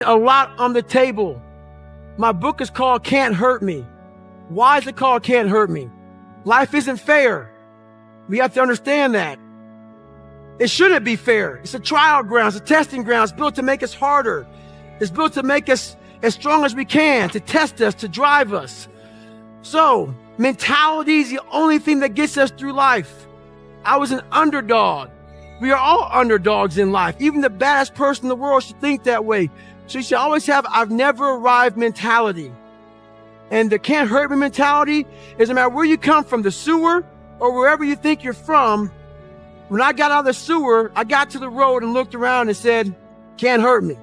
a lot on the table. My book is called Can't Hurt Me. Why is it called Can't Hurt Me? Life isn't fair. We have to understand that. It shouldn't be fair. It's a trial ground. It's a testing ground. It's built to make us harder. It's built to make us as strong as we can, to test us, to drive us. So, mentality is the only thing that gets us through life. I was an underdog. We are all underdogs in life. Even the baddest person in the world should think that way. So you should always have I've never arrived mentality. And the can't hurt me mentality is no matter where you come from, the sewer or wherever you think you're from. When I got out of the sewer, I got to the road and looked around and said, can't hurt me.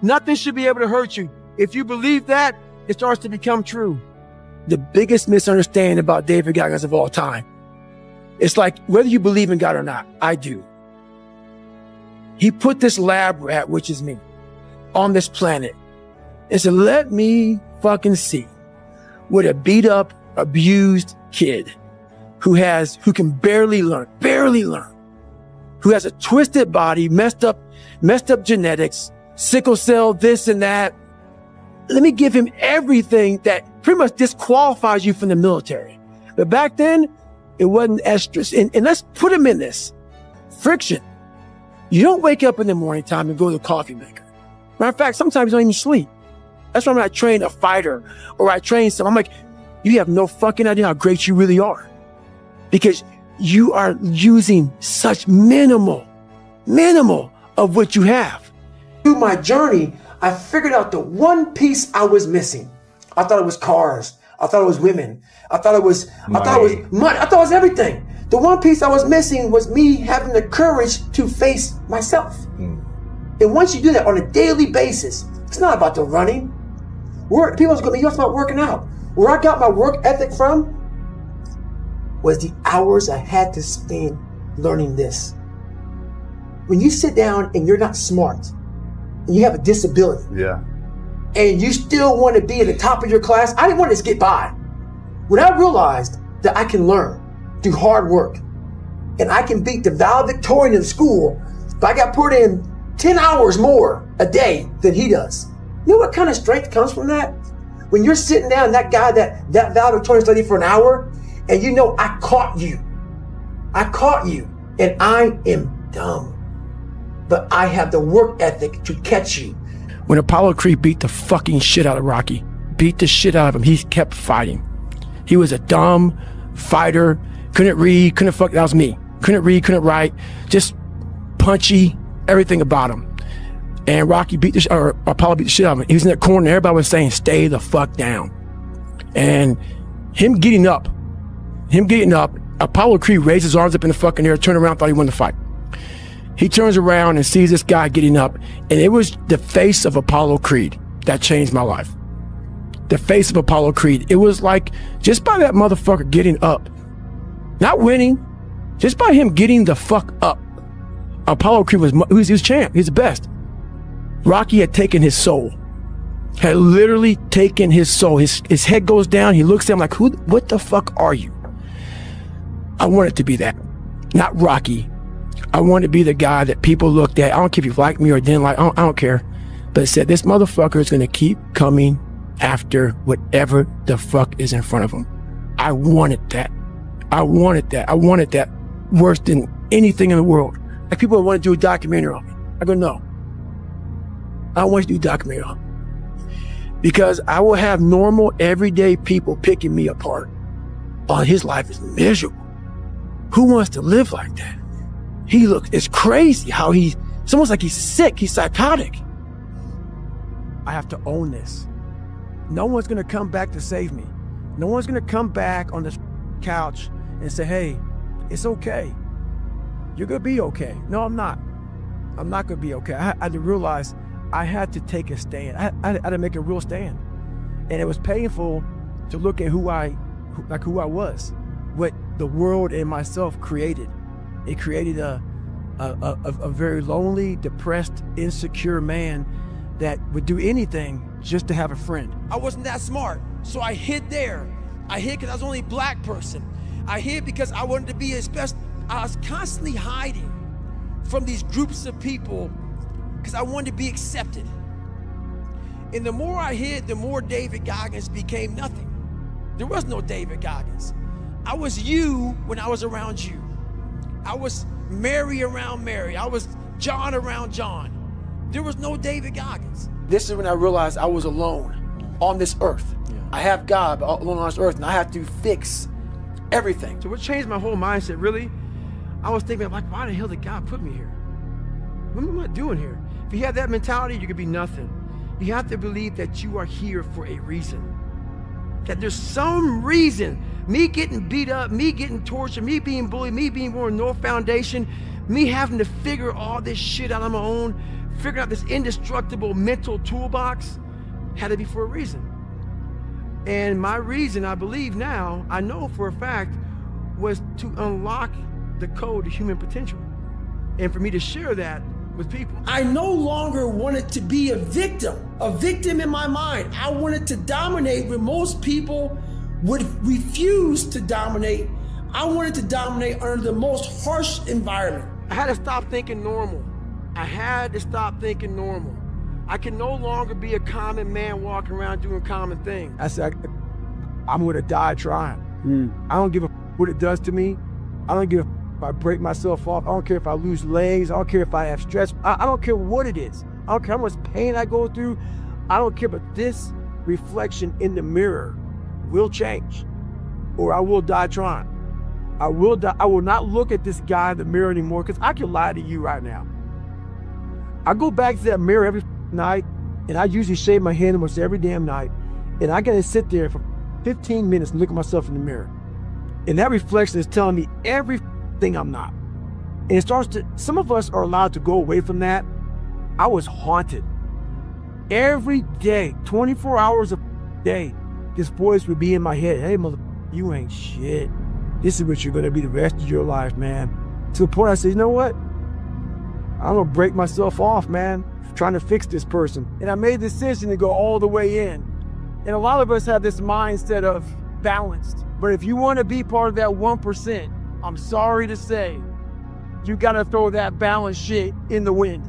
Nothing should be able to hurt you. If you believe that, it starts to become true. The biggest misunderstanding about David Goggins of all time. It's like, whether you believe in God or not, I do. He put this lab rat, which is me, on this planet and said, let me fucking see what a beat up, abused kid who can barely learn, who has a twisted body, messed up genetics, sickle cell, this and that. Let me give him everything that pretty much disqualifies you from the military. But back then, it wasn't estrus. And let's put him in this. Friction. You don't wake up in the morning time and go to the coffee maker. Matter of fact, sometimes you don't even sleep. That's why when I train a fighter or I train someone, I'm like, you have no fucking idea how great you really are. Because you are using such minimal of what you have. Through my journey, I figured out the one piece I was missing. I thought it was cars. I thought it was women. I thought it was money. I thought it was everything. The one piece I was missing was me having the courage to face myself. And once you do that on a daily basis, it's not about the running. People's going to be about working out. Where I got my work ethic from was the hours I had to spend learning this. When you sit down and you're not smart, and you have a disability, and you still want to be at the top of your class, I didn't want to just get by. When I realized that I can learn through hard work, and I can beat the valedictorian in school, but I got put in 10 hours more a day than he does. You know what kind of strength comes from that? When you're sitting down, that guy, that valedictorian studied for an hour, and you know, I caught you, and I am dumb. But I have the work ethic to catch you. When Apollo Creed beat the fucking shit out of Rocky, beat the shit out of him, he kept fighting. He was a dumb fighter, couldn't read, that was me. Couldn't read, couldn't write, just punchy, everything about him. And Apollo beat the shit out of him. He was in that corner, everybody was saying, stay the fuck down. And him getting up, Apollo Creed raised his arms up in the fucking air, turned around, thought he won the fight. He turns around and sees this guy getting up, and it was the face of Apollo Creed that changed my life. The face of Apollo Creed. It was like, just by that motherfucker getting up, not winning, just by him getting the fuck up, Apollo Creed was champ. He's the best. Rocky had taken his soul, had literally taken his soul. His head goes down. He looks at him like, what the fuck are you? I wanted to be that, not Rocky. I wanted to be the guy that people looked at. I don't care if you like me or didn't like, I don't care. But it said, this motherfucker is going to keep coming after whatever the fuck is in front of him. I wanted that. I wanted that worse than anything in the world. Like people want to do a documentary on me. I go, no. I don't want you to do a documentary on me. Because I will have normal, everyday people picking me apart. Oh, his life is miserable. Who wants to live like that? It's crazy how it's almost like he's sick, he's psychotic. I have to own this. No one's gonna come back to save me. No one's gonna come back on this couch and say, hey, it's okay. You're gonna be okay. No, I'm not. I'm not gonna be okay. I had to realize I had to take a stand. I had to make a real stand. And it was painful to look at who I was, what the world and myself created. It created a very lonely, depressed, insecure man that would do anything just to have a friend. I wasn't that smart, so I hid there. I hid because I was the only black person. I hid because I wanted to be his best. I was constantly hiding from these groups of people because I wanted to be accepted. And the more I hid, the more David Goggins became nothing. There was no David Goggins. I was you when I was around you. I was Mary around Mary. I was John around John. There was no David Goggins. This is when I realized I was alone on this earth. Yeah. I have God but alone on this earth, and I have to fix everything. So what changed my whole mindset, really, I was thinking, like, why the hell did God put me here? What am I doing here? If you have that mentality, you could be nothing. You have to believe that you are here for a reason. That there's some reason. Me getting beat up, me getting tortured, me being bullied, me being born with no foundation, me having to figure all this shit out on my own, figuring out this indestructible mental toolbox, had to be for a reason. And my reason, I believe now, I know for a fact, was to unlock the code to human potential. And for me to share that with people. I no longer wanted to be a victim in my mind. I wanted to dominate when most people would refuse to dominate. I wanted to dominate under the most harsh environment. I had to stop thinking normal. I had to stop thinking normal. I can no longer be a common man walking around doing common things. I said, I'm gonna die trying. I don't give a what it does to me. I don't give a if I break myself off. I don't care if I lose legs. I don't care if I have stress. I don't care what it is. I don't care how much pain I go through. I don't care, but this reflection in the mirror will change, or I will die trying. I will die. I will not look at this guy in the mirror anymore, because I can lie to you right now. I go back to that mirror every night, and I usually shave my head almost every damn night, and I gotta sit there for 15 minutes and look at myself in the mirror. And that reflection is telling me everything I'm not. And it starts to, some of us are allowed to go away from that. I was haunted. Every day, 24 hours a day, this voice would be in my head. Hey, mother, you ain't shit. This is what you're gonna be the rest of your life, man. To the point I said, you know what? I'm gonna break myself off, man, trying to fix this person. And I made the decision to go all the way in. And a lot of us have this mindset of balanced. But if you wanna be part of that 1%, I'm sorry to say, you gotta throw that balance shit in the wind.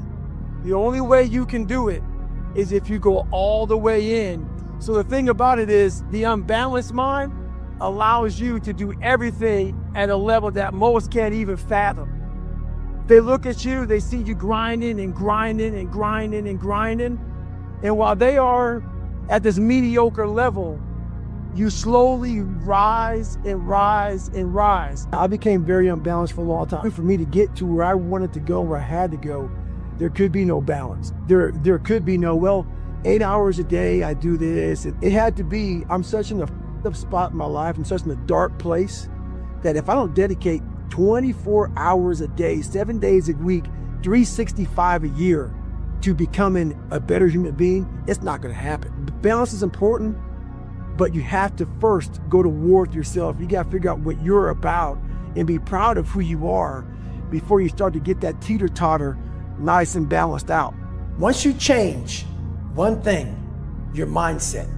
The only way you can do it is if you go all the way in. So the thing about it is, the unbalanced mind allows you to do everything at a level that most can't even fathom. They look at you, they see you grinding and grinding and grinding and grinding. And while they are at this mediocre level, you slowly rise and rise and rise. I became very unbalanced for a long time. For me to get to where I wanted to go, where I had to go, there could be no balance. There could be no, well, 8 hours a day, I do this. It had to be, I'm such in a up spot in my life, I'm such in a dark place, that if I don't dedicate 24 hours a day, 7 days a week, 365 a year to becoming a better human being, it's not gonna happen. Balance is important, but you have to first go to war with yourself. You gotta figure out what you're about and be proud of who you are before you start to get that teeter-totter nice and balanced out. Once you change one thing, your mindset,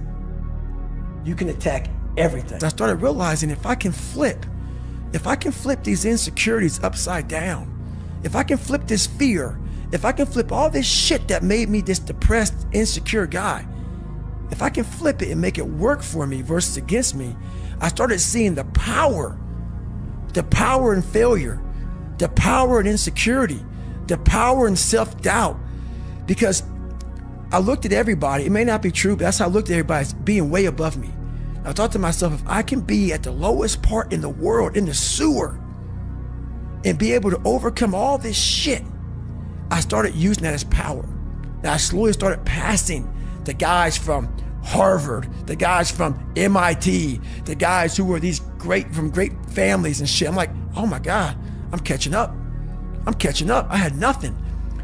you can attack everything. I started realizing if I can flip these insecurities upside down, if I can flip this fear, if I can flip all this shit that made me this depressed, insecure guy, if I can flip it and make it work for me versus against me, I started seeing the power in failure, the power in insecurity, the power in self-doubt. Because I looked at everybody, it may not be true, but that's how I looked at everybody, as being way above me. I thought to myself, if I can be at the lowest part in the world, in the sewer, and be able to overcome all this shit, I started using that as power. And I slowly started passing the guys from Harvard, the guys from MIT, the guys who were from great families and shit. I'm like, oh my God, I'm catching up. I had nothing.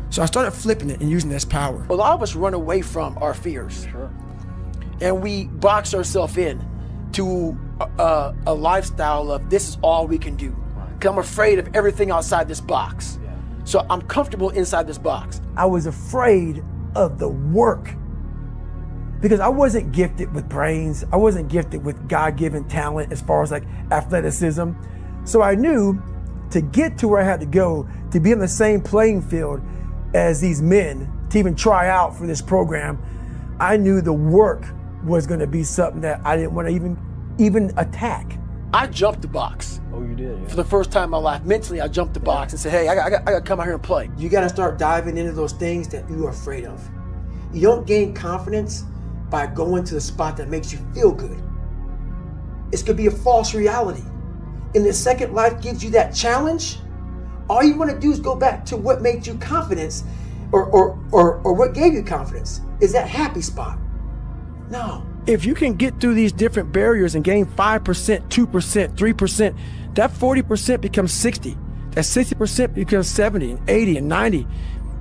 So I started flipping it and using it as power. A lot of us run away from our fears. Sure. And we box ourselves in to a lifestyle of this is all we can do. Because I'm afraid of everything outside this box. Yeah. So I'm comfortable inside this box. I was afraid of the work, because I wasn't gifted with brains. I wasn't gifted with God-given talent as far as like athleticism. So I knew to get to where I had to go, to be on the same playing field as these men, to even try out for this program, I knew the work was going to be something that I didn't want to even attack. I jumped the box. Oh, you did? Yeah. For the first time in my life, mentally, I jumped the box and said, hey, I got to come out here and play. You got to start diving into those things that you are afraid of. You don't gain confidence by going to the spot that makes you feel good. It's going to be a false reality. And the second life gives you that challenge, all you want to do is go back to what made you confidence or what gave you confidence. Is that happy spot. No. If you can get through these different barriers and gain 5%, 2%, 3%, that 40% becomes 60. That 60% becomes 70 and 80 and 90.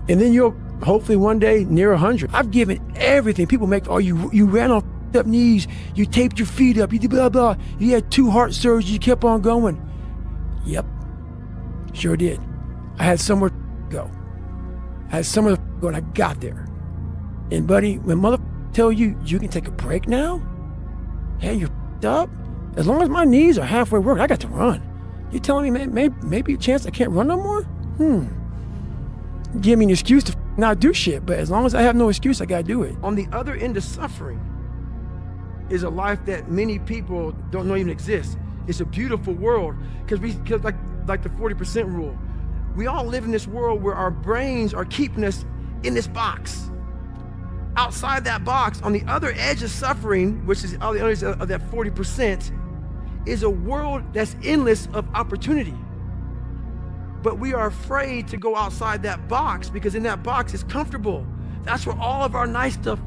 And then you'll hopefully one day near 100. I've given everything. People make, oh, you ran on up knees, you taped your feet up, you did blah, blah. You had 2 heart surgeries, you kept on going. Yep, sure did. I had somewhere to go. I had somewhere to go and I got there. And buddy, when mother tell you, you can take a break now? Hey, you're up? As long as my knees are halfway worked, I got to run. You telling me, man, maybe a chance I can't run no more? Give me an excuse to not do shit, but as long as I have no excuse, I gotta do it. On the other end of suffering is a life that many people don't know even exists. It's a beautiful world, because like the 40% rule, we all live in this world where our brains are keeping us in this box. Outside that box, on the other edge of suffering, which is on the other edge of that 40%, is a world that's endless of opportunity. But we are afraid to go outside that box because in that box it's comfortable. That's where all of our nice stuff,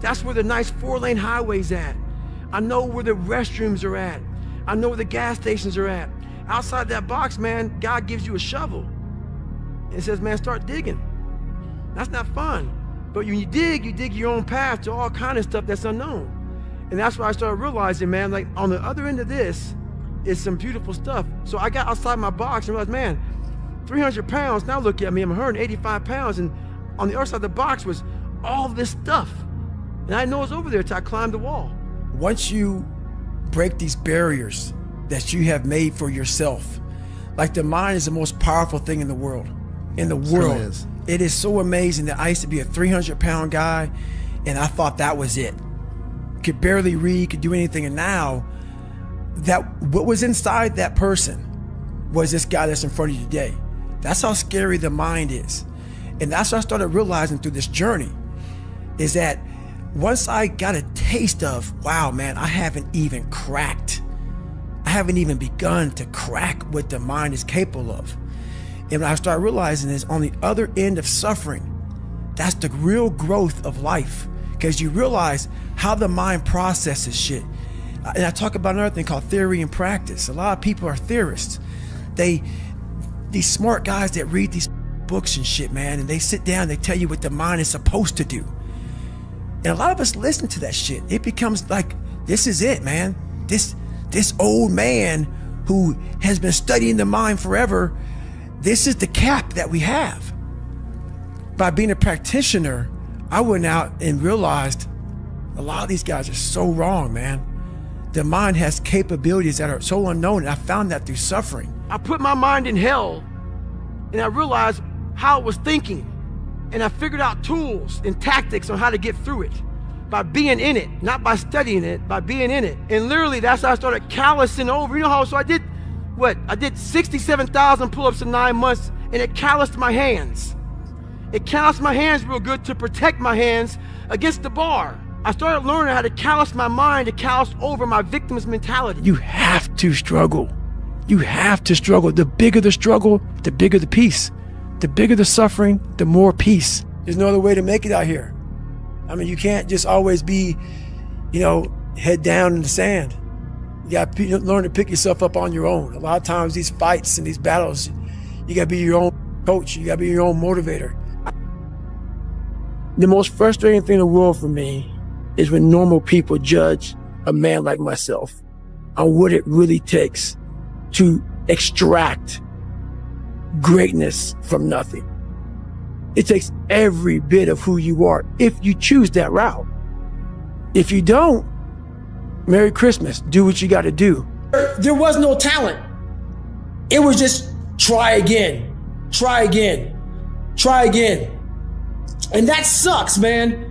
that's where the nice 4-lane highway's at. I know where the restrooms are at. I know where the gas stations are at. Outside that box, man, God gives you a shovel and says, man, start digging. That's not fun. But when you dig your own path to all kind of stuff that's unknown. And that's why I started realizing, man, like on the other end of this is some beautiful stuff. So I got outside my box and realized, man, 300 pounds, now look at me, I'm 185 pounds. And on the other side of the box was all this stuff. And I didn't know it was over there until I climbed the wall. Once you break these barriers that you have made for yourself, like the mind is the most powerful thing in the world. It is so amazing that I used to be a 300-pound guy and I thought that was it. Could barely read, could do anything. And now that what was inside that person was this guy that's in front of you today. That's how scary the mind is. And that's what I started realizing through this journey, is that once I got a taste of, wow, man, I haven't even begun to crack what the mind is capable of. And what I started realizing is on the other end of suffering, that's the real growth of life, because you realize how the mind processes shit. And I talk about another thing called theory and practice. A lot of people are theorists. These smart guys that read these books and shit, man, and they sit down, they tell you what the mind is supposed to do. And a lot of us listen to that shit. It becomes like, this is it, man. This old man who has been studying the mind forever, this is the cap that we have. By being a practitioner, I went out and realized a lot of these guys are so wrong, man. The mind has capabilities that are so unknown, and I found that through suffering. I put my mind in hell, and I realized how it was thinking, and I figured out tools and tactics on how to get through it by being in it, not by studying it, by being in it. And literally, that's how I started callousing over. You know how, so I did 67,000 pull-ups in 9 months, and it calloused my hands. It calloused my hands real good to protect my hands against the bar. I started learning how to callous my mind, to callous over my victim's mentality. You have to struggle. You have to struggle. The bigger the struggle, the bigger the peace. The bigger the suffering, the more peace. There's no other way to make it out here. I mean, you can't just always be, head down in the sand. You got to learn to pick yourself up on your own. A lot of times these fights and these battles, you got to be your own coach. You got to be your own motivator. The most frustrating thing in the world for me is when normal people judge a man like myself on what it really takes to extract greatness from nothing. It takes every bit of who you are if you choose that route. If you don't, Merry Christmas, do what you got to do. There was no talent. It was just try again, try again, try again. And that sucks, man.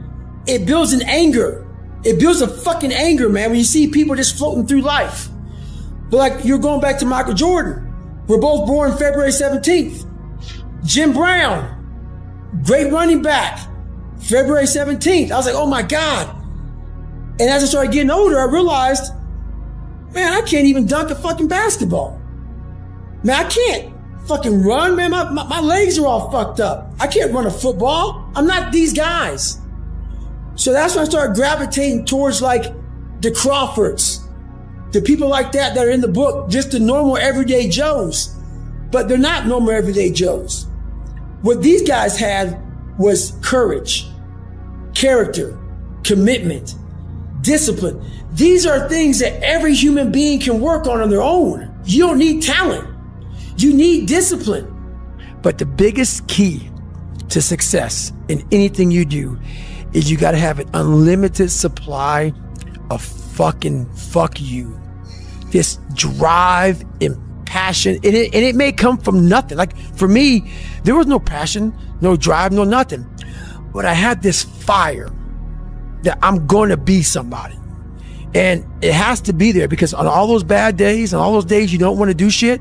it builds an anger. It builds a fucking anger, man, when you see people just floating through life. But like, you're going back to Michael Jordan. We're both born February 17th. Jim Brown, great running back, February 17th. I was like, oh my God. And as I started getting older, I realized, man, I can't even dunk a fucking basketball. Man, I can't fucking run, man. My legs are all fucked up. I can't run a football. I'm not these guys. So that's when I started gravitating towards like the Crawfords, the people like that are in the book, just the normal everyday Joes. But they're not normal everyday Joes. What these guys had was courage, character, commitment, discipline. These are things that every human being can work on their own. You don't need talent. You need discipline. But the biggest key to success in anything you do is you got to have an unlimited supply of fucking fuck you. This drive and passion. And it may come from nothing. Like for me, there was no passion, no drive, no nothing. But I had this fire that I'm going to be somebody. And it has to be there because on all those bad days, on all those days you don't want to do shit,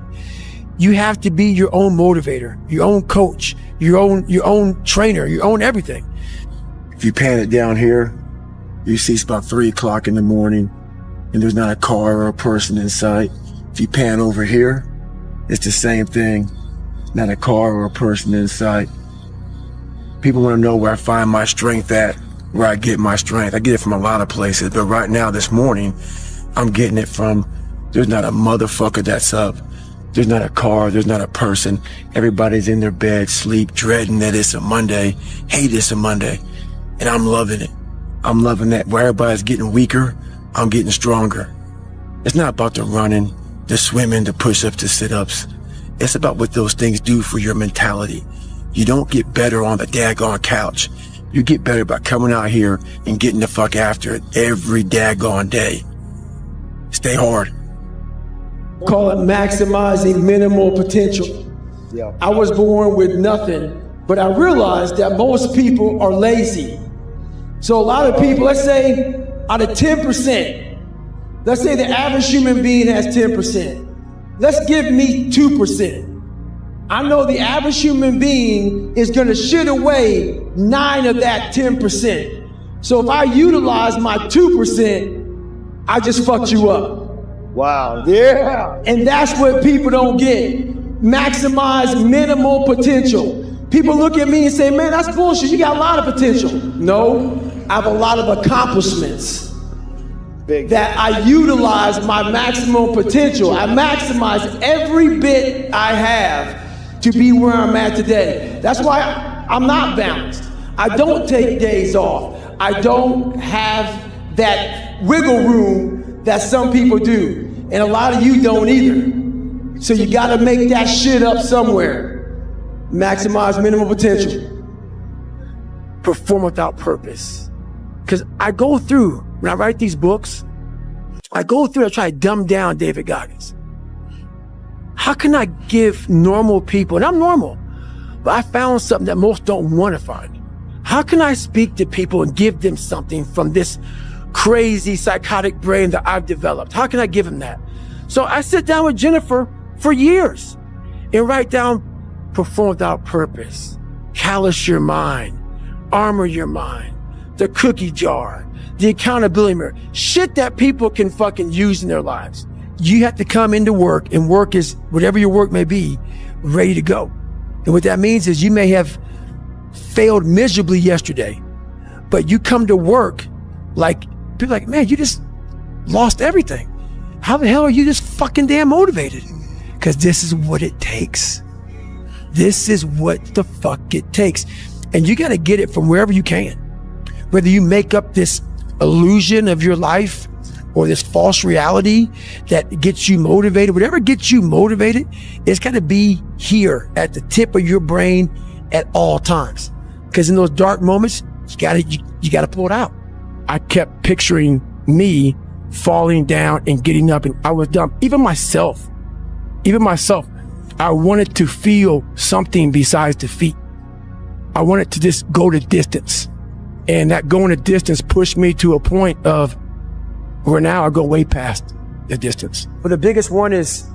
you have to be your own motivator, your own coach, your own trainer, your own everything. If you pan it down here, you see it's about 3 o'clock in the morning and there's not a car or a person in sight. If you pan over here, it's the same thing. Not a car or a person in sight. People want to know where I find my strength at, where I get my strength. I get it from a lot of places, but right now, this morning, I'm getting it from, there's not a motherfucker that's up. There's not a car, there's not a person. Everybody's in their bed, sleep, dreading that it's a Monday, hate it's a Monday. And I'm loving it. I'm loving that. Where everybody's getting weaker, I'm getting stronger. It's not about the running, the swimming, the push-ups, the sit-ups. It's about what those things do for your mentality. You don't get better on the daggone couch. You get better by coming out here and getting the fuck after it every daggone day. Stay hard. Call it maximizing minimal potential. Yeah. I was born with nothing, but I realized that most people are lazy. So a lot of people, let's say out of 10%, let's say the average human being has 10%. Let's give me 2%. I know the average human being is gonna shit away 9 of that 10%. So if I utilize my 2%, I just fucked you up. Wow, yeah. And that's what people don't get. Maximize minimal potential. People look at me and say, man, that's bullshit. You got a lot of potential. No, I have a lot of accomplishments that I utilize my maximum potential. I maximize every bit I have to be where I'm at today. That's why I'm not balanced. I don't take days off. I don't have that wiggle room that some people do. And a lot of you don't either. So you gotta make that shit up somewhere. Maximize minimal potential. Perform without purpose. Because I go through, when I write these books, I try to dumb down David Goggins. How can I give normal people, and I'm normal, but I found something that most don't want to find. How can I speak to people and give them something from this crazy psychotic brain that I've developed? How can I give them that? So I sit down with Jennifer for years and write down perform without purpose, callous your mind, armor your mind, the cookie jar, the accountability mirror, shit that people can fucking use in their lives. You have to come into work, and work is, whatever your work may be, ready to go. And what that means is you may have failed miserably yesterday, but you come to work like, people are like, man, you just lost everything. How the hell are you this fucking damn motivated? Because this is what it takes. This is what the fuck it takes. And you got to get it from wherever you can. Whether you make up this illusion of your life or this false reality that gets you motivated, whatever gets you motivated, it's got to be here at the tip of your brain at all times. Because in those dark moments, you got to pull it out. I kept picturing me falling down and getting up, and I was dumb. Even myself, I wanted to feel something besides defeat. I wanted to just go the distance. And that going a distance pushed me to a point of where now I go way past the distance. But the biggest one is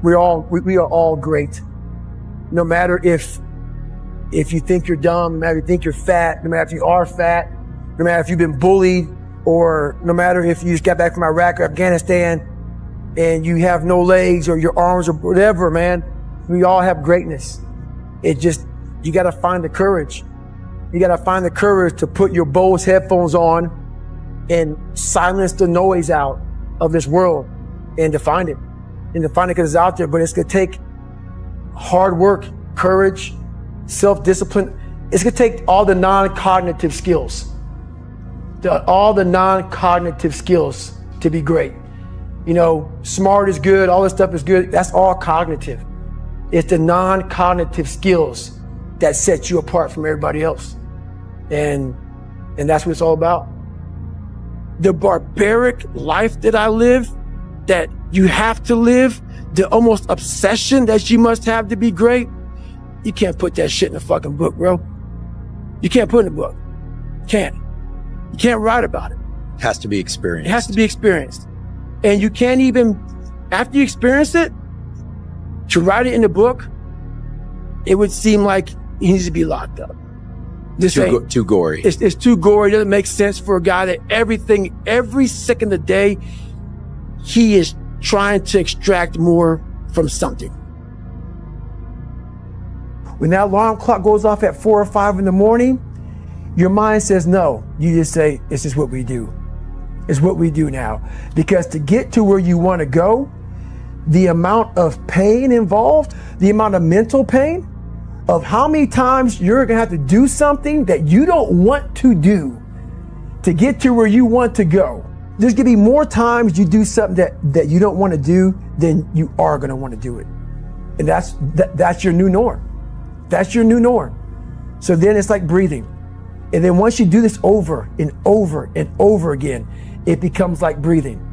we are all great. No matter if you think you're dumb, no matter if you think you're fat, no matter if you are fat, no matter if you've been bullied, or no matter if you just got back from Iraq or Afghanistan and you have no legs or your arms or whatever, man, we all have greatness. It just, you got to find the courage. You got to find the courage to put your Bose headphones on and silence the noise out of this world and to find it. And to find it because it's out there, but it's going to take hard work, courage, self-discipline. It's going to take all the non-cognitive skills. All the non-cognitive skills to be great. You know, smart is good, all this stuff is good. That's all cognitive. It's the non-cognitive skills that set you apart from everybody else. And that's what it's all about. The barbaric life that I live, that you have to live, the almost obsession that you must have to be great, you can't put that shit in a fucking book, bro. You can't put it in a book. You can't. You can't write about it. It has to be experienced. It has to be experienced. And you can't even, after you experience it, to write it in the book, it would seem like he needs to be locked up. Too gory. It's too gory. It doesn't make sense for a guy that every second of the day, he is trying to extract more from something. When that alarm clock goes off at 4 or 5 in the morning, your mind says no. You just say, it's just what we do. It's what we do now. Because to get to where you want to go, the amount of pain involved, the amount of mental pain, of how many times you're going to have to do something that you don't want to do to get to where you want to go. There's going to be more times you do something that you don't want to do than you are going to want to do it. And that's your new norm. That's your new norm. So then it's like breathing. And then once you do this over and over and over again, it becomes like breathing.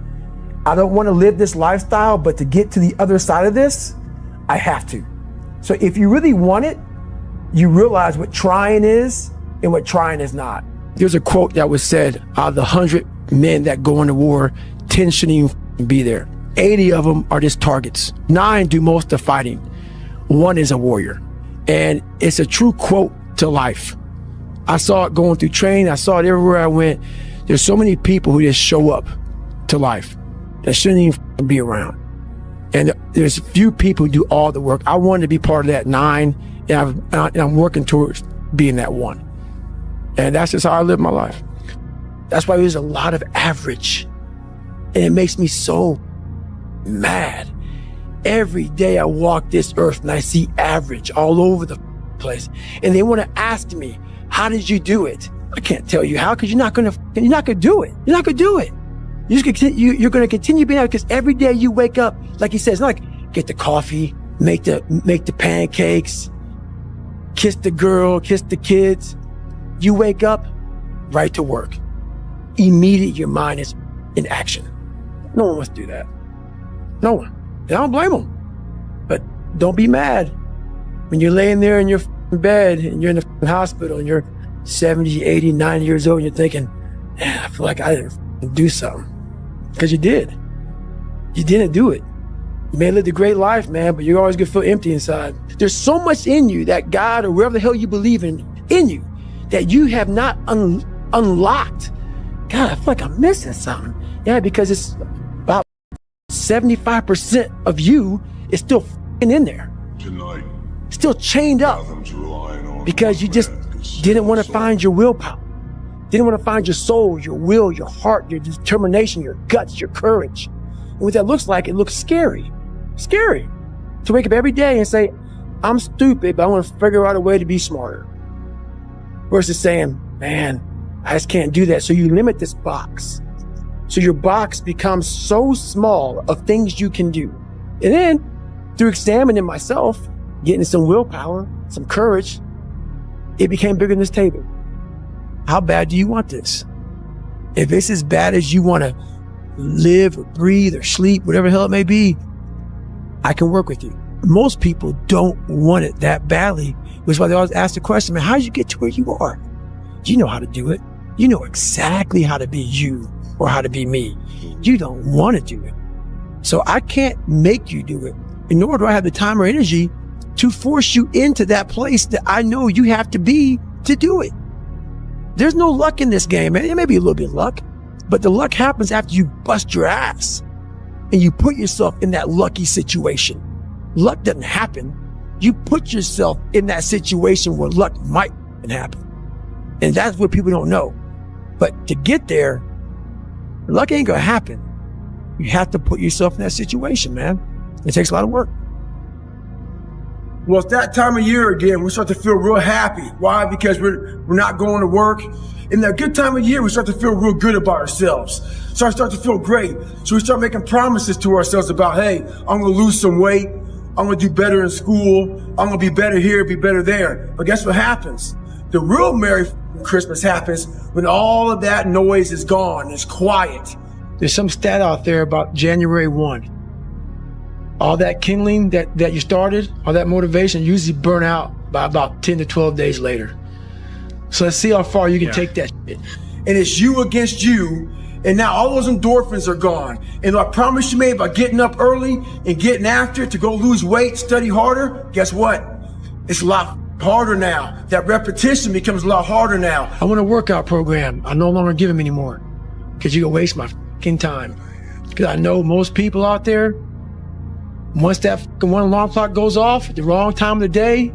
I don't want to live this lifestyle, but to get to the other side of this, I have to. So if you really want it, you realize what trying is and what trying is not. There's a quote that was said, out of the 100 men that go into war, 10 shouldn't even be there. 80 of them are just targets. 9 do most of the fighting. 1 is a warrior. And it's a true quote to life. I saw it going through training. I saw it everywhere I went. There's so many people who just show up to life that shouldn't even be around. And there's a few people who do all the work. I wanted to be part of that 9, and I'm working towards being that 1. And that's just how I live my life. That's why there's a lot of average. And it makes me so mad. Every day I walk this earth and I see average all over the place. And they want to ask me, how did you do it? I can't tell you how, because you're not gonna do it. You're not gonna do it. You're gonna continue being out, because every day you wake up, like he says, like get the coffee, make the pancakes, kiss the girl, kiss the kids. You wake up, right to work. Immediately your mind is in action. No one wants to do that. No one. And I don't blame them. But don't be mad when you're laying there in your bed and you're in the hospital and you're 70, 80, 90 years old and you're thinking, man, I feel like I didn't do something. Because you did. You didn't do it. You may have lived a great life, man, but you're always going to feel empty inside. There's so much in you that God or wherever the hell you believe in you that you have not unlocked. God, I feel like I'm missing something. Yeah, because it's about 75% of you is still in there. Tonight, still chained up because you just didn't want to find your willpower. Didn't want to find your soul, your will, your heart, your determination, your guts, your courage. And what that looks like, it looks scary. Scary. To wake up every day and say, I'm stupid, but I want to figure out a way to be smarter. Versus saying, man, I just can't do that. So you limit this box. So your box becomes so small of things you can do. And then through examining myself, getting some willpower, some courage, it became bigger than this table. How bad do you want this? If it's as bad as you want to live or breathe or sleep, whatever the hell it may be, I can work with you. Most people don't want it that badly, which is why they always ask the question, man, how did you get to where you are? You know how to do it. You know exactly how to be you or how to be me. You don't want to do it. So I can't make you do it. And nor do I have the time or energy to force you into that place that I know you have to be to do it. There's no luck in this game, man. It may be a little bit of luck, but the luck happens after you bust your ass and you put yourself in that lucky situation. Luck doesn't happen. You put yourself in that situation where luck might happen. And that's what people don't know. But to get there, luck ain't gonna happen. You have to put yourself in that situation, man. It takes a lot of work. Well, it's that time of year again. We start to feel real happy. Why? Because we're not going to work. In that good time of year, we start to feel real good about ourselves. So I start to feel great. So we start making promises to ourselves about, hey, I'm going to lose some weight. I'm going to do better in school. I'm going to be better here, be better there. But guess what happens? The real Merry Christmas happens when all of that noise is gone. It's quiet. There's some stat out there about January 1. All that kindling that you started, all that motivation usually burn out by about 10 to 12 days later. So let's see how far you can take that shit. And it's you against you. And now all those endorphins are gone. And I promise you made by getting up early and getting after it to go lose weight, study harder. Guess what? It's a lot harder now. That repetition becomes a lot harder now. I want a workout program. I no longer give them anymore because you can waste my fucking time. Because I know most people out there, once that fucking one alarm clock goes off at the wrong time of the day,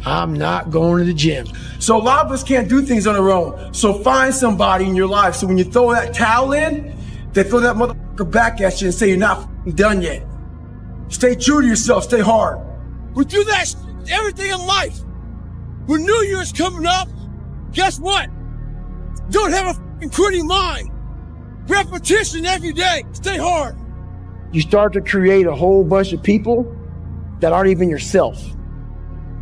I'm not going to the gym. So a lot of us can't do things on our own. So find somebody in your life. So when you throw that towel in, they throw that motherfucker back at you and say you're not done yet. Stay true to yourself. Stay hard. We do that everything in life. When New Year's coming up, guess what? Don't have a fucking quitting mind. Repetition every day. Stay hard. You start to create a whole bunch of people that aren't even yourself.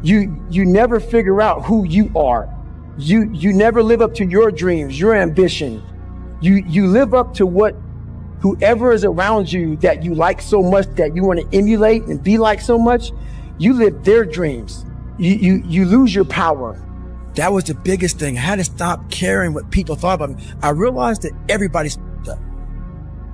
You never figure out who you are. You never live up to your dreams, your ambition. You live up to what whoever is around you that you like so much, that you want to emulate and be like so much. You live their dreams. You lose your power. That was the biggest thing. I had to stop caring what people thought about me. I realized that everybody's up.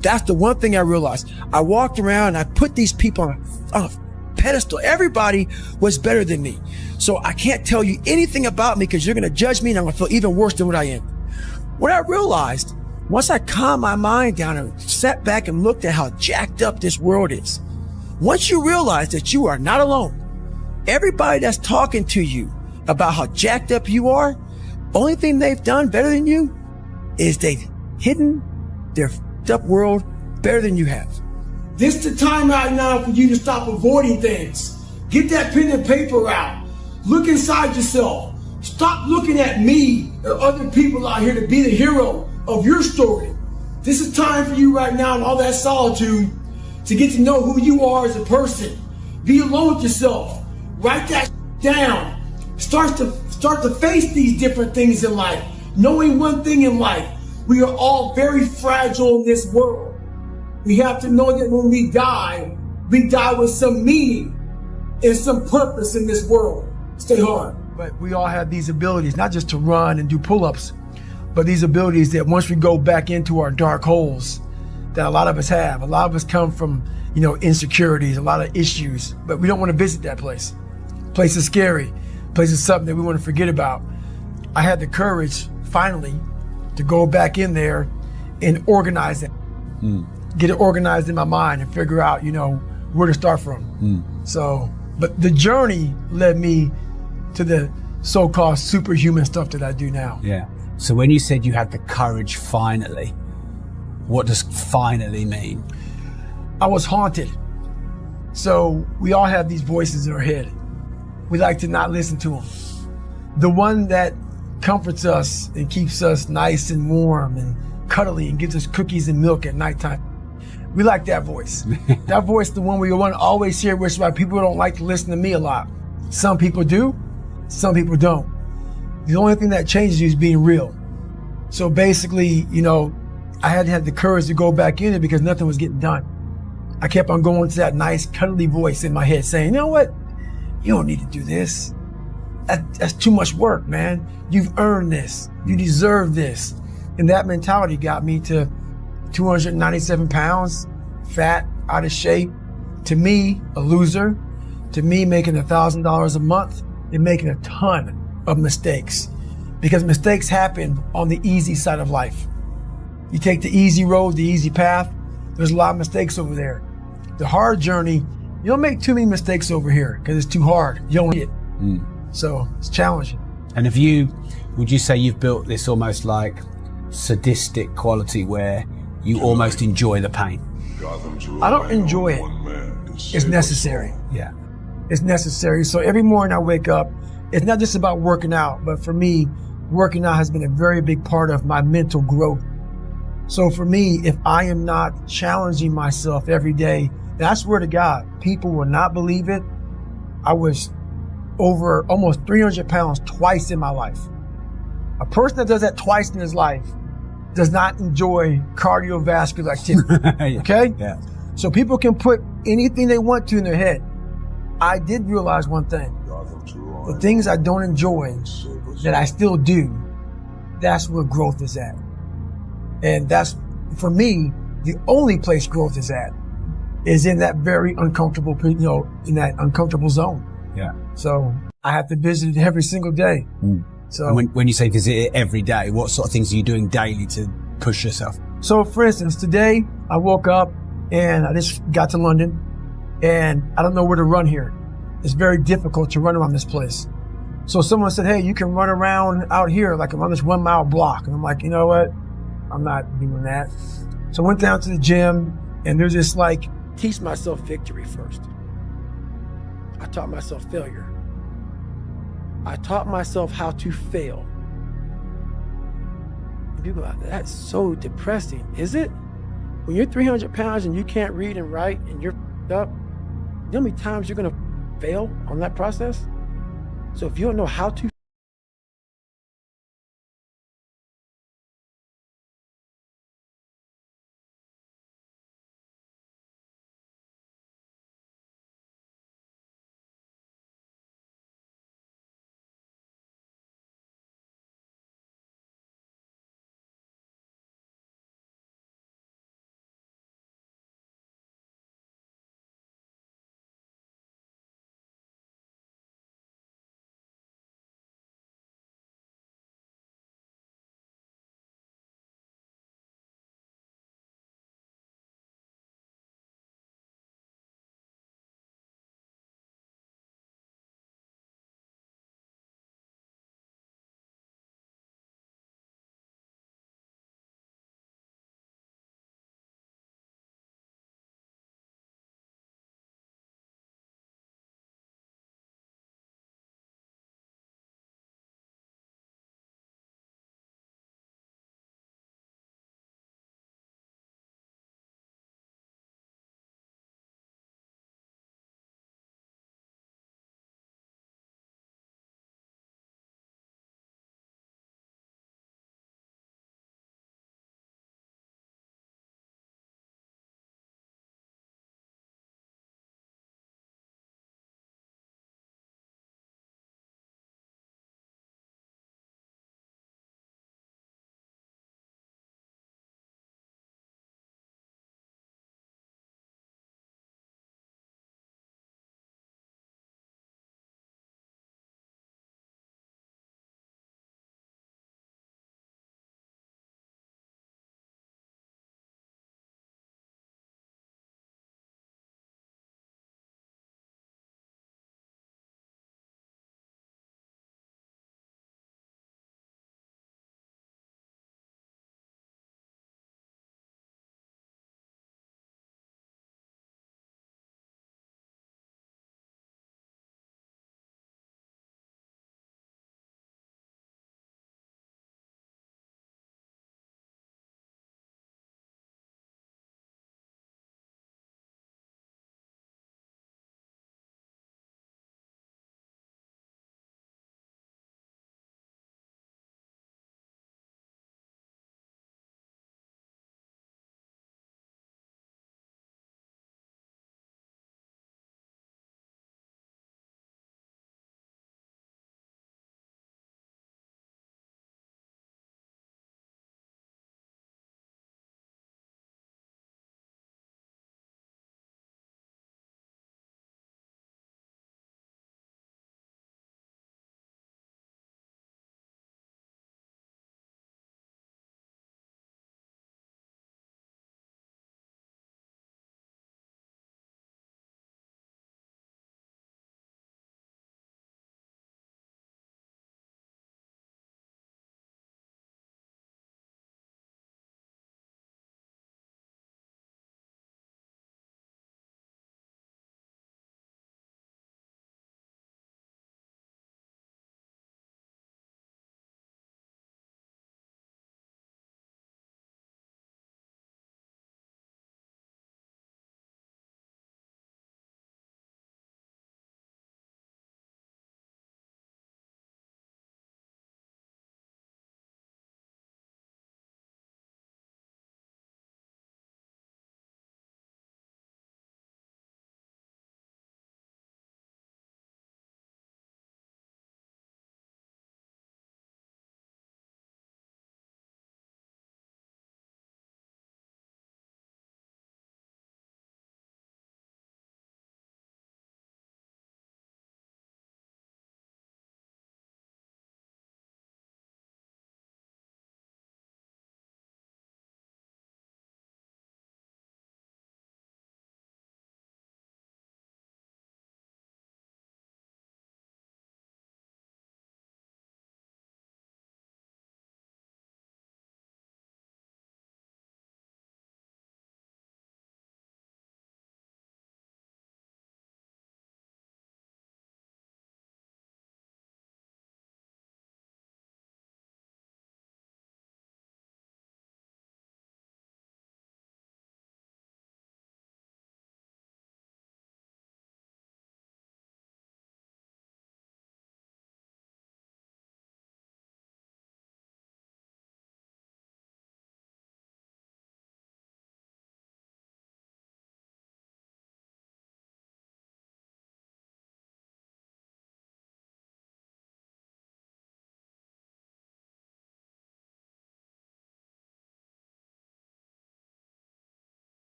That's the one thing I realized. I walked around and I put these people on a pedestal. Everybody was better than me. So I can't tell you anything about me because you're going to judge me and I'm going to feel even worse than what I am. What I realized, once I calmed my mind down and sat back and looked at how jacked up this world is, once you realize that you are not alone, everybody that's talking to you about how jacked up you are, only thing they've done better than you is they've hidden their f***ed up world better than you have. This is the time right now for you to stop avoiding things. Get that pen and paper out. Look inside yourself. Stop looking at me or other people out here to be the hero of your story. This is time for you right now in all that solitude to get to know who you are as a person. Be alone with yourself. Write that down. Start to face these different things in life. Knowing one thing in life, we are all very fragile in this world. We have to know that when we die with some meaning and some purpose in this world. Stay hard. But we all have these abilities, not just to run and do pull-ups, but these abilities that once we go back into our dark holes, that a lot of us have. A lot of us come from, insecurities, a lot of issues, but we don't want to visit that place. Place is scary. Place is something that we want to forget about. I had the courage, finally, to go back in there and organize it. Get it organized in my mind and figure out, where to start from. So, but the journey led me to the so-called superhuman stuff that I do now. Yeah. So when you said you had the courage finally, what does finally mean? I was haunted. So we all have these voices in our head. We like to not listen to them. The one that comforts us and keeps us nice and warm and cuddly and gives us cookies and milk at nighttime. We like that voice. That voice, the one we want to always hear, which is why people don't like to listen to me a lot. Some people do, some people don't. The only thing that changes you is being real. So basically, I had to have the courage to go back in it because nothing was getting done. I kept on going to that nice cuddly voice in my head saying, you know what? You don't need to do this. that's too much work, man. You've earned this. You deserve this. And that mentality got me to 297 pounds, fat, out of shape. To me, a loser. To me, making $1,000 a month and making a ton of mistakes. Because mistakes happen on the easy side of life. You take the easy road, the easy path, there's a lot of mistakes over there. The hard journey, you don't make too many mistakes over here because it's too hard. You don't need it. So it's challenging. And would you say you've built this almost like sadistic quality where you almost enjoy the pain? I don't enjoy it. It's necessary. Yeah. It's necessary. So every morning I wake up, it's not just about working out, but for me, working out has been a very big part of my mental growth. So for me, if I am not challenging myself every day, and I swear to God, people will not believe it. I was over almost 300 pounds twice in my life. A person that does that twice in his life does not enjoy cardiovascular activity. Okay? Yeah. So people can put anything they want to in their head. I did realize one thing. The things I don't enjoy that I still do, that's where growth is at. And that's, for me, the only place growth is at is in that very uncomfortable, in that uncomfortable zone. Yeah. So I have to visit it every single day. So and when you say visit it every day, what sort of things are you doing daily to push yourself? So for instance, today I woke up and I just got to London and I don't know where to run here. It's very difficult to run around this place. So someone said, hey, you can run around out here, like around this 1 mile block. And I'm like, you know what? I'm not doing that. So I went down to the gym and there's this like, teach myself victory first. I taught myself failure. I taught myself how to fail. And people are like, that's so depressing. Is it? When you're 300 pounds and you can't read and write and you're up, you know how many times you're gonna fail on that process? So if you don't know how to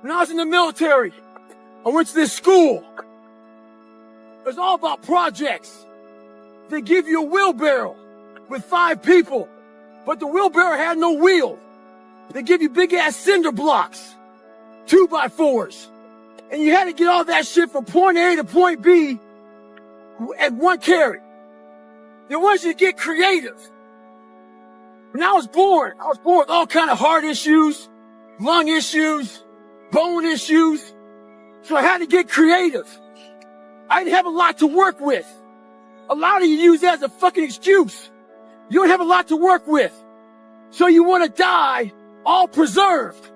When I was in the military, I went to this school. It was all about projects. They give you a wheelbarrow with 5 people, but the wheelbarrow had no wheel. They give you big ass cinder blocks, 2x4s. And you had to get all that shit from point A to point B at one carry. They want you to get creative. When I was born with all kind of heart issues, lung issues, bone issues. So I had to get creative. I didn't have a lot to work with. A lot of you use that as a fucking excuse. You don't have a lot to work with. So you want to die all preserved.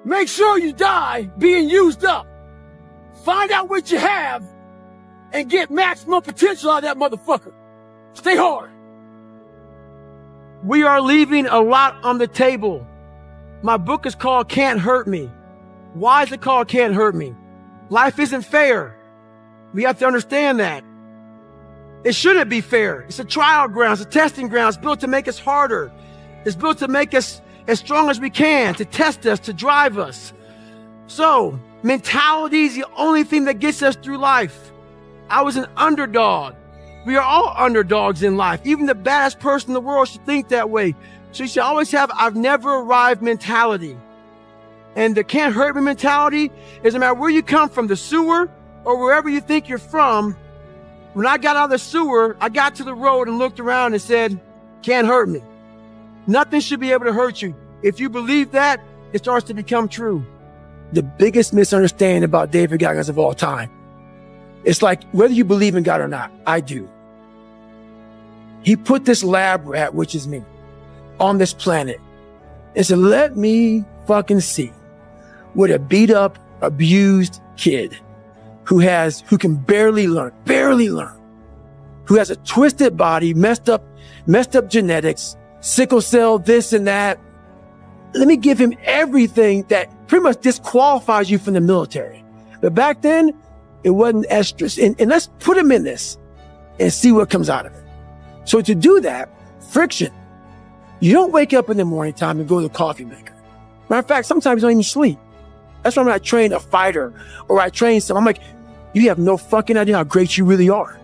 Make sure you die being used up. Find out what you have and get maximum potential out of that motherfucker. Stay hard. We are leaving a lot on the table. My book is called Can't Hurt Me. Why is it called Can't Hurt Me? Life isn't fair. We have to understand that. It shouldn't be fair. It's a trial ground. It's a testing ground. It's built to make us harder. It's built to make us as strong as we can, to test us, to drive us. So, mentality is the only thing that gets us through life. I was an underdog. We are all underdogs in life. Even the baddest person in the world should think that way. So you should always have I've never arrived mentality. And the can't hurt me mentality is no matter where you come from, the sewer or wherever you think you're from. When I got out of the sewer, I got to the road and looked around and said, can't hurt me. Nothing should be able to hurt you. If you believe that, it starts to become true. The biggest misunderstanding about David Goggins of all time. It's like, whether you believe in God or not, I do. He put this lab rat, which is me, on this planet and said, let me fucking see what a beat up, abused kid who can barely learn, who has a twisted body, messed up genetics, sickle cell, this and that. Let me give him everything that pretty much disqualifies you from the military. But back then, it wasn't estrus. And let's put him in this and see what comes out of it. So to do that, friction. You don't wake up in the morning time and go to the coffee maker. Matter of fact, sometimes you don't even sleep. That's why when I train a fighter or I train someone, I'm like, you have no fucking idea how great you really are.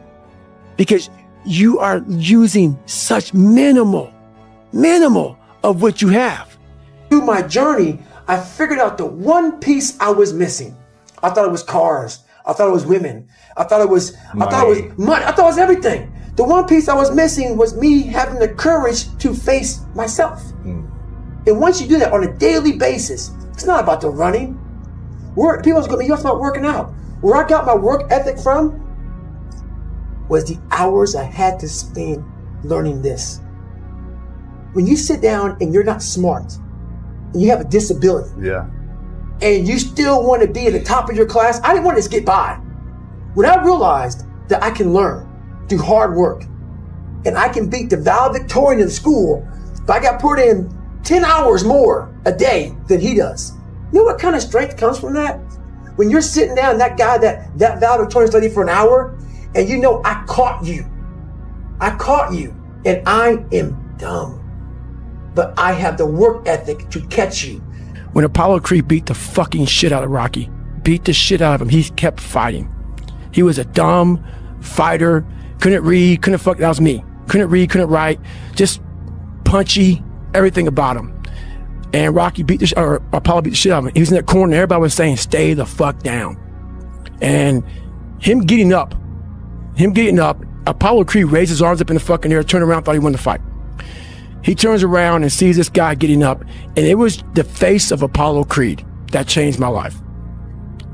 Because you are using such minimal of what you have. Through my journey, I figured out the one piece I was missing. I thought it was cars. I thought it was women. I thought it was money. I thought it was everything. The one piece I was missing was me having the courage to face myself. And once you do that on a daily basis, it's not about the running. People are going to be, you have to start working out. Where I got my work ethic from was the hours I had to spend learning this. When you sit down and you're not smart, and you have a disability, and you still want to be at the top of your class, I didn't want to just get by. When I realized that I can learn through hard work, and I can beat the valedictorian in school, if I got put in 10 hours more a day than he does. You know what kind of strength comes from that? When you're sitting down, that guy, that valedictorian studied for an hour, and you know, I caught you, and I am dumb. But I have the work ethic to catch you. When Apollo Creed beat the fucking shit out of Rocky, beat the shit out of him, he kept fighting. He was a dumb fighter, couldn't read, that was me. Couldn't read, couldn't write, just punchy, everything about him. And Apollo beat the shit out of him. He was in that corner, everybody was saying, stay the fuck down. And him getting up, Apollo Creed raised his arms up in the fucking air, turned around, thought he won the fight. He turns around and sees this guy getting up, and it was the face of Apollo Creed that changed my life.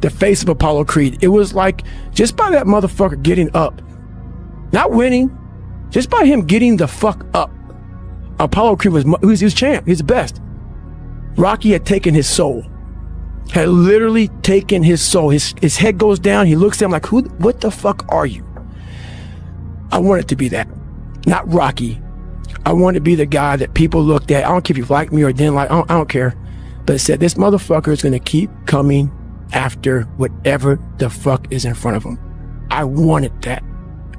The face of Apollo Creed. It was like, just by that motherfucker getting up, not winning, just by him getting the fuck up, Apollo Creed was champ. He's the best. Rocky had taken his soul, had literally taken his soul. His head goes down. He looks at him like, what the fuck are you? I wanted to be that, not Rocky. I wanted to be the guy that people looked at. I don't care if you like me or didn't like, I don't care. But it said, this motherfucker is going to keep coming after whatever the fuck is in front of him. I wanted that.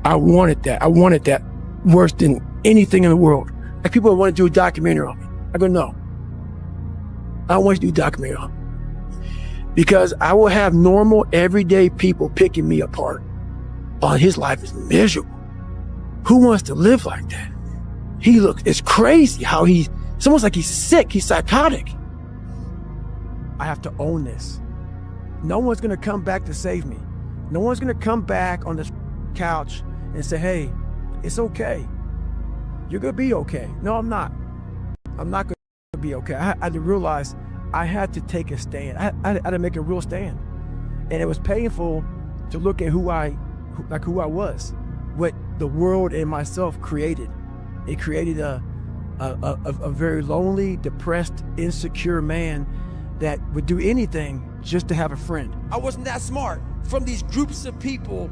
I wanted that worse than anything in the world. Like people want to do a documentary on me. I go, no. I don't want you to do a documentary on me. because I will have normal, everyday people picking me apart. Oh, his life is miserable. Who wants to live like that? It's crazy how it's almost like he's sick. He's psychotic. I have to own this. No one's going to come back to save me. No one's going to come back on this couch and say, hey, it's okay. You're going to be okay. No, I'm not. I'm not going to be okay. I had to realize I had to take a stand. I had to make a real stand. And it was painful to look at who I was, what the world and myself created. It created a very lonely, depressed, insecure man that would do anything just to have a friend. I wasn't that smart. From these groups of people